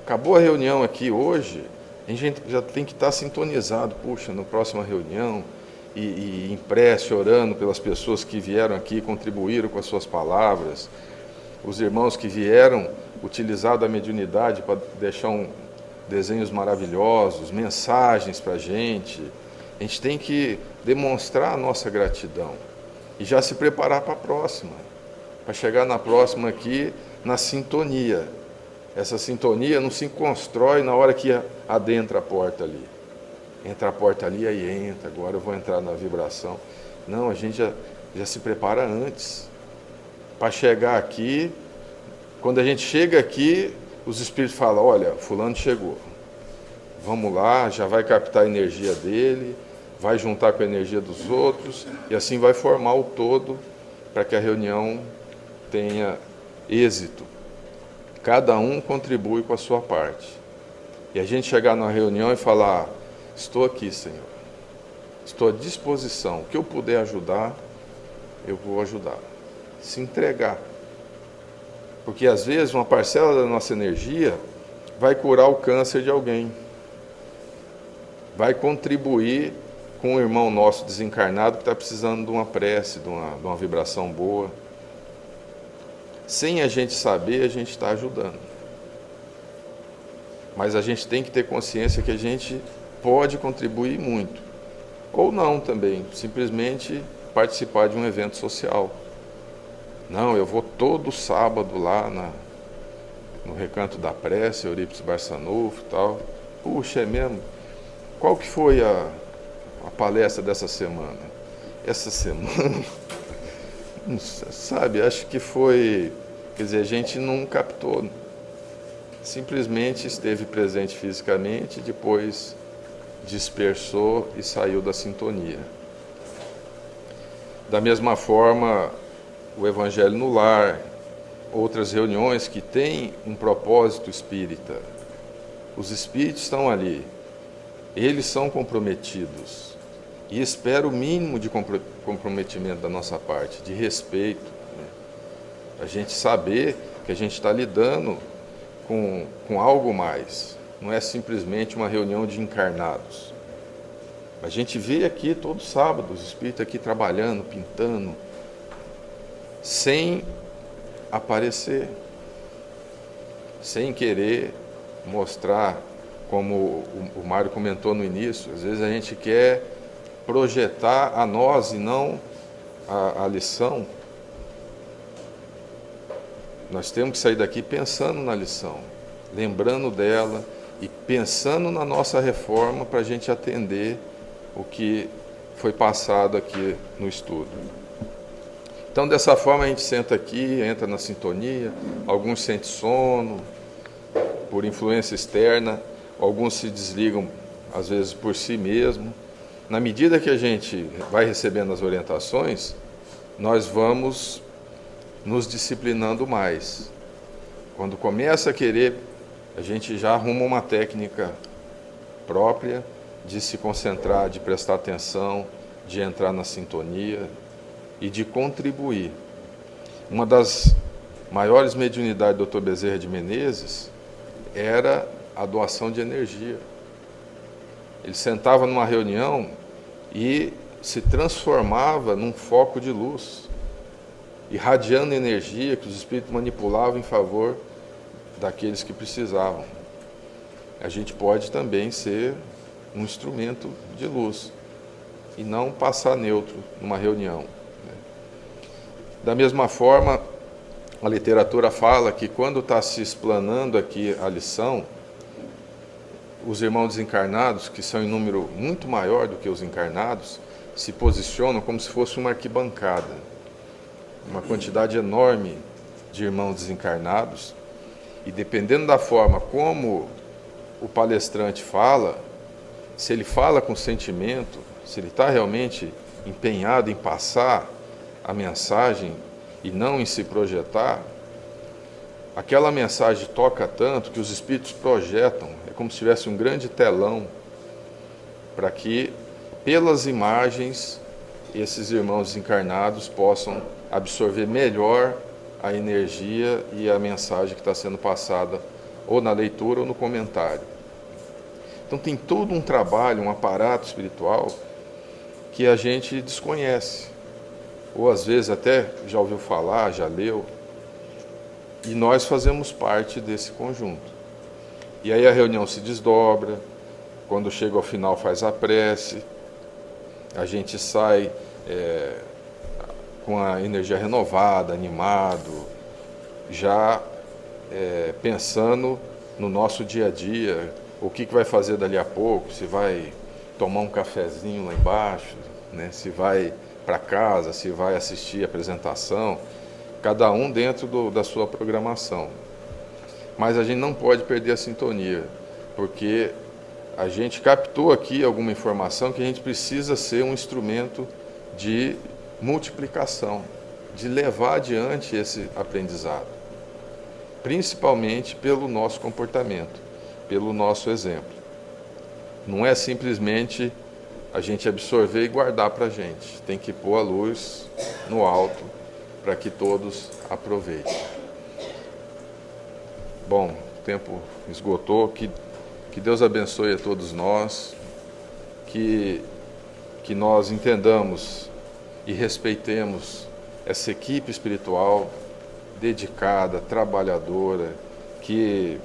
Acabou a reunião aqui hoje, a gente já tem que estar sintonizado, puxa, na próxima reunião, e em prece, orando pelas pessoas que vieram aqui, contribuíram com as suas palavras, os irmãos que vieram utilizar da mediunidade para deixar desenhos maravilhosos, mensagens para a gente tem que demonstrar a nossa gratidão e já se preparar para a próxima, para chegar na próxima aqui na sintonia. Essa sintonia não se constrói na hora que adentra a porta ali. Entra a porta ali, aí entra, agora eu vou entrar na vibração. Não, a gente já se prepara antes. Para chegar aqui, quando a gente chega aqui, os espíritos falam, olha, fulano chegou. Vamos lá, já vai captar a energia dele, vai juntar com a energia dos outros, e assim vai formar o todo para que a reunião tenha êxito. Cada um contribui com a sua parte. E a gente chegar na reunião e falar, estou aqui, Senhor. Estou à disposição. O que eu puder ajudar, eu vou ajudar. Se entregar. Porque às vezes uma parcela da nossa energia vai curar o câncer de alguém. Vai contribuir com um irmão nosso desencarnado que está precisando de uma prece, de uma vibração boa. Sem a gente saber, a gente está ajudando. Mas a gente tem que ter consciência que a gente pode contribuir muito. Ou não também, simplesmente participar de um evento social. Não, eu vou todo sábado lá no Recanto da Prece, Eurípides Barçanufo e tal. Puxa, é mesmo? Qual que foi a palestra dessa semana? Essa semana, não sabe, acho que foi, quer dizer, a gente não captou, simplesmente esteve presente fisicamente, depois dispersou e saiu da sintonia. Da mesma forma, o Evangelho no Lar, outras reuniões que têm um propósito espírita, os espíritos estão ali, eles são comprometidos e espero o mínimo de comprometimento da nossa parte, de respeito, né? A gente saber que a gente está lidando com algo mais, não é simplesmente uma reunião de encarnados. A gente vê aqui todo sábado os espíritos aqui trabalhando, pintando, sem aparecer, sem querer mostrar, como o Mário comentou no início, às vezes a gente quer projetar a nós e não a lição. Nós temos que sair daqui pensando na lição, lembrando dela e pensando na nossa reforma para a gente atender o que foi passado aqui no estudo. Então, dessa forma, a gente senta aqui, entra na sintonia, alguns sentem sono por influência externa, alguns se desligam, às vezes, por si mesmo. Na medida que a gente vai recebendo as orientações, nós vamos nos disciplinando mais. Quando começa a querer, a gente já arruma uma técnica própria de se concentrar, de prestar atenção, de entrar na sintonia e de contribuir. Uma das maiores mediunidades do Dr. Bezerra de Menezes era a doação de energia. Ele sentava numa reunião e se transformava num foco de luz, irradiando energia que os espíritos manipulavam em favor daqueles que precisavam. A gente pode também ser um instrumento de luz e não passar neutro numa reunião, né? Da mesma forma, a literatura fala que quando está se explanando aqui a lição, os irmãos desencarnados, que são em número muito maior do que os encarnados, se posicionam como se fosse uma arquibancada. Uma quantidade enorme de irmãos desencarnados, e dependendo da forma como o palestrante fala, se ele fala com sentimento, se ele está realmente empenhado em passar a mensagem e não em se projetar, aquela mensagem toca tanto que os espíritos projetam, é como se tivesse um grande telão, para que, pelas imagens, esses irmãos desencarnados possam absorver melhor a energia e a mensagem que está sendo passada, ou na leitura ou no comentário. Então tem todo um trabalho, um aparato espiritual que a gente desconhece, ou às vezes até já ouviu falar, já leu, e nós fazemos parte desse conjunto. E aí a reunião se desdobra, quando chega ao final faz a prece, a gente sai com a energia renovada, animado, já pensando no nosso dia a dia, o que vai fazer dali a pouco, se vai tomar um cafezinho lá embaixo, né? Se vai para casa, se vai assistir a apresentação, cada um dentro da sua programação. Mas a gente não pode perder a sintonia, porque a gente captou aqui alguma informação que a gente precisa ser um instrumento de multiplicação, de levar adiante esse aprendizado, principalmente pelo nosso comportamento, pelo nosso exemplo. Não é simplesmente a gente absorver e guardar para a gente, tem que pôr a luz no alto para que todos aproveitem. Bom, o tempo esgotou, que Deus abençoe a todos nós, que nós entendamos e respeitemos essa equipe espiritual dedicada, trabalhadora, que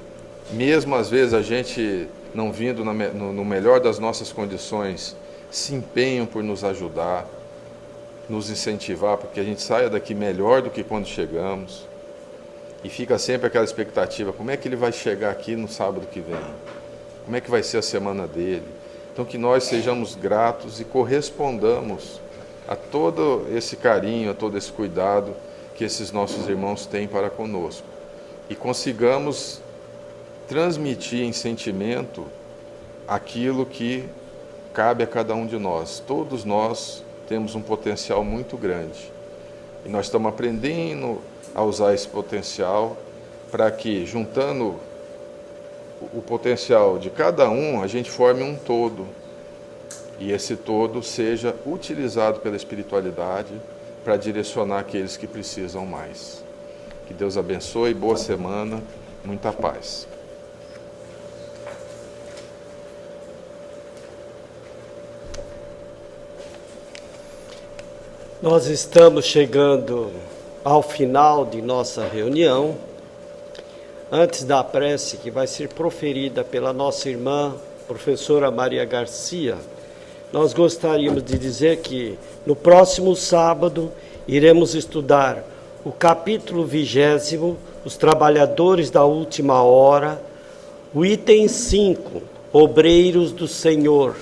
mesmo às vezes a gente não vindo no melhor das nossas condições, se empenham por nos ajudar, nos incentivar, porque a gente saia daqui melhor do que quando chegamos. E fica sempre aquela expectativa, como é que ele vai chegar aqui no sábado que vem? Como é que vai ser a semana dele? Então que nós sejamos gratos e correspondamos a todo esse carinho, a todo esse cuidado que esses nossos irmãos têm para conosco. E consigamos transmitir em sentimento aquilo que cabe a cada um de nós. Todos nós temos um potencial muito grande. E nós estamos aprendendo a usar esse potencial para que, juntando o potencial de cada um, a gente forme um todo. E esse todo seja utilizado pela espiritualidade para direcionar aqueles que precisam mais. Que Deus abençoe, boa semana, muita paz. Nós estamos chegando ao final de nossa reunião. Antes da prece que vai ser proferida pela nossa irmã, professora Maria Garcia, nós gostaríamos de dizer que no próximo sábado iremos estudar o capítulo 20, os trabalhadores da última hora, o item 5, obreiros do Senhor.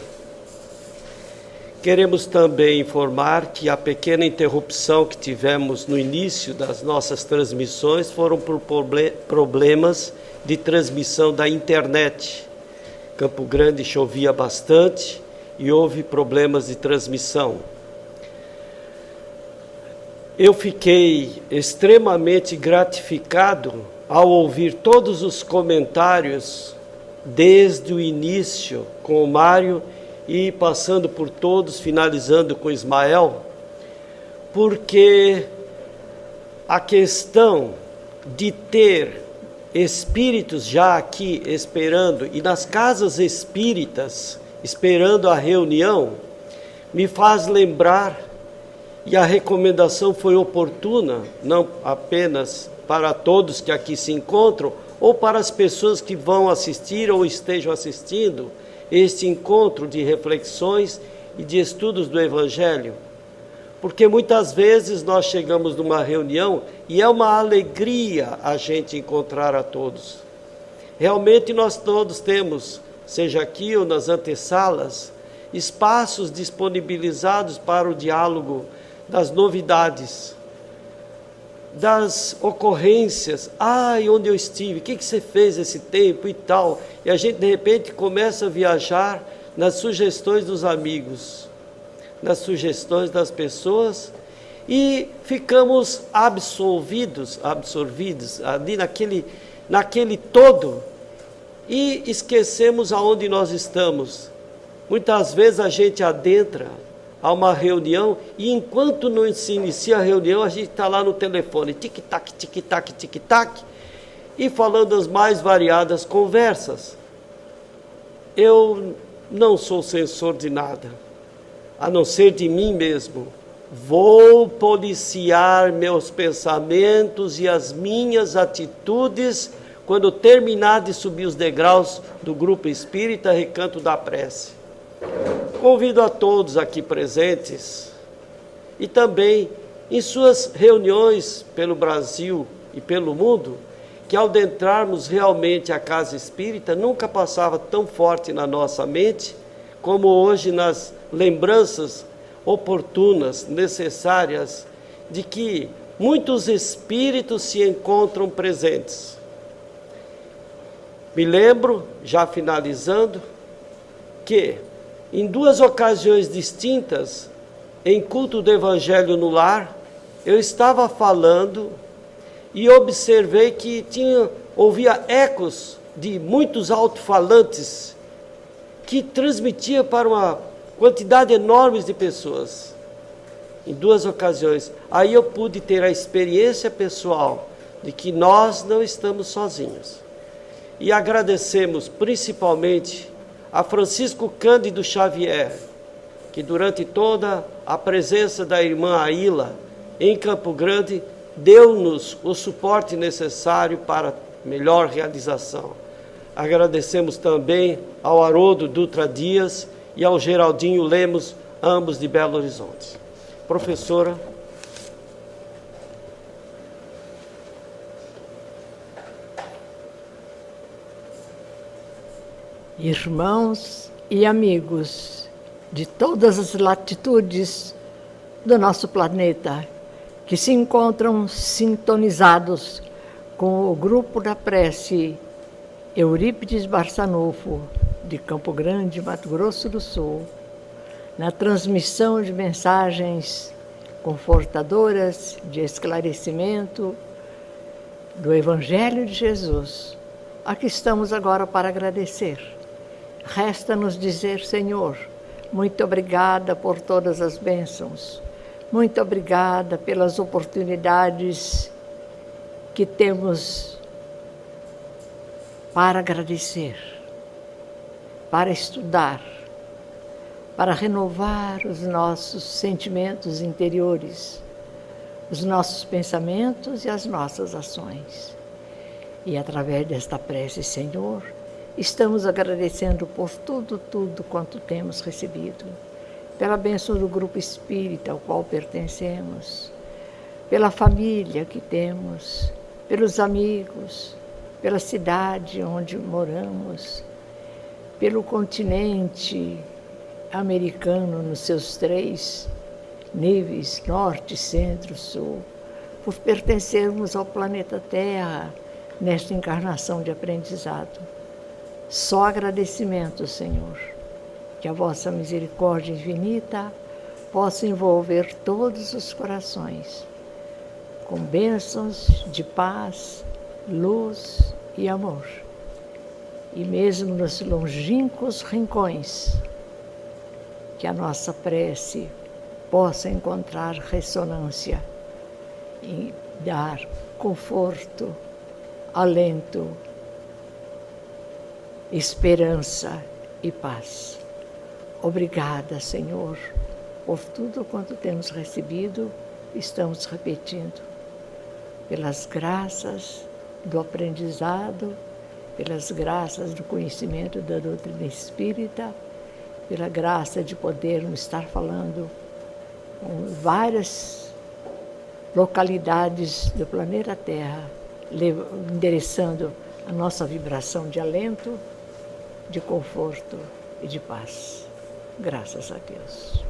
Queremos também informar que a pequena interrupção que tivemos no início das nossas transmissões foram por problemas de transmissão da internet. Campo Grande chovia bastante e houve problemas de transmissão. Eu fiquei extremamente gratificado ao ouvir todos os comentários desde o início com o Mário e passando por todos, finalizando com Ismael, porque a questão de ter espíritos já aqui esperando e nas casas espíritas esperando a reunião, me faz lembrar, e a recomendação foi oportuna, não apenas para todos que aqui se encontram, ou para as pessoas que vão assistir ou estejam assistindo este encontro de reflexões e de estudos do Evangelho. Porque muitas vezes nós chegamos numa reunião e é uma alegria a gente encontrar a todos. Realmente nós todos temos, seja aqui ou nas antessalas, espaços disponibilizados para o diálogo das novidades, das ocorrências. Onde eu estive? O que você fez esse tempo e tal? E a gente de repente começa a viajar nas sugestões dos amigos, nas sugestões das pessoas e ficamos absorvidos ali naquele todo e esquecemos aonde nós estamos. Muitas vezes a gente adentra a uma reunião e enquanto não se inicia a reunião, a gente está lá no telefone, tic-tac, tic-tac, tic-tac, e falando as mais variadas conversas. Eu não sou censor de nada, a não ser de mim mesmo. Vou policiar meus pensamentos e as minhas atitudes quando terminar de subir os degraus do grupo espírita Recanto da Prece. Convido a todos aqui presentes e também em suas reuniões pelo Brasil e pelo mundo, que ao adentrarmos realmente a casa espírita, nunca passava tão forte na nossa mente como hoje nas lembranças oportunas, necessárias, de que muitos espíritos se encontram presentes. Me lembro, já finalizando, que em duas ocasiões distintas, em culto do Evangelho no lar, eu estava falando e observei que ouvia ecos de muitos alto-falantes que transmitia para uma quantidade enorme de pessoas. Em duas ocasiões. Aí eu pude ter a experiência pessoal de que nós não estamos sozinhos. E agradecemos principalmente a Francisco Cândido Xavier, que durante toda a presença da irmã Aila em Campo Grande, deu-nos o suporte necessário para melhor realização. Agradecemos também ao Haroldo Dutra Dias e ao Geraldinho Lemos, ambos de Belo Horizonte. Professora. Irmãos e amigos de todas as latitudes do nosso planeta, que se encontram sintonizados com o grupo da prece Eurípides Barçanufo, de Campo Grande, Mato Grosso do Sul, na transmissão de mensagens confortadoras, de esclarecimento do Evangelho de Jesus. Aqui estamos agora para agradecer. Resta-nos dizer, Senhor, muito obrigada por todas as bênçãos, muito obrigada pelas oportunidades que temos para agradecer, para estudar, para renovar os nossos sentimentos interiores, os nossos pensamentos e as nossas ações. E através desta prece, Senhor, estamos agradecendo por tudo quanto temos recebido, pela bênção do grupo espírita ao qual pertencemos, pela família que temos, pelos amigos, pela cidade onde moramos, pelo continente americano nos seus 3 níveis, norte, centro, sul, por pertencermos ao planeta Terra nesta encarnação de aprendizado. Só agradecimento, Senhor, que a vossa misericórdia infinita possa envolver todos os corações, com bênçãos de paz, luz e amor. E mesmo nos longínquos rincões, que a nossa prece possa encontrar ressonância e dar conforto, alento, esperança e paz. Obrigada, Senhor, por tudo quanto temos recebido, estamos repetindo, pelas graças do aprendizado, pelas graças do conhecimento da doutrina espírita, pela graça de podermos estar falando com várias localidades do planeta Terra, endereçando a nossa vibração de alento, de conforto e de paz. Graças a Deus.